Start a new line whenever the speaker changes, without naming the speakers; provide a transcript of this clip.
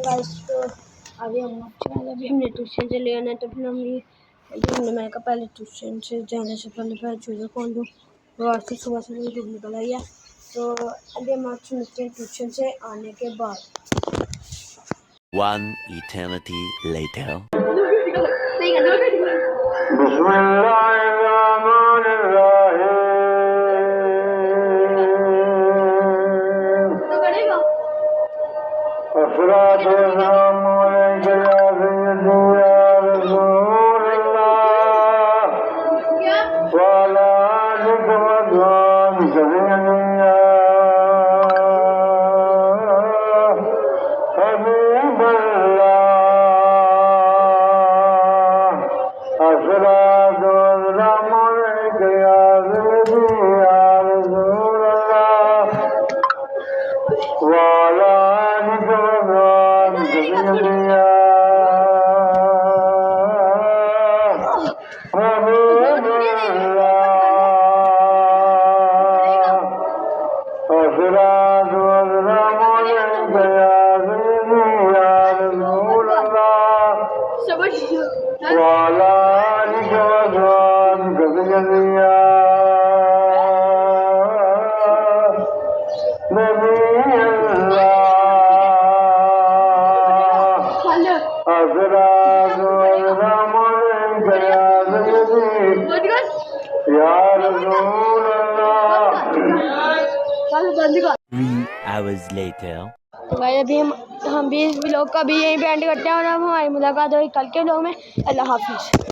Guys तो अभी हमने ट्यूशन से ले आना, तो फिर मैंने कहा पहले ट्यूशन से जाने से पहले चूल्हे खोल दूँ। तो आज तो सुबह से धूप निकल आई है, तो अभी हम आपसे मिलते हैं ट्यूशन से आने के बाद।
One eternity later. Three hours later.
तो भाई अभी हम भी इस व्लॉग का भी यहीं पे एंड करते हैं और अब हमारी मुलाकात होगी कल के व्लॉग में। अल्लाह हाफिज़।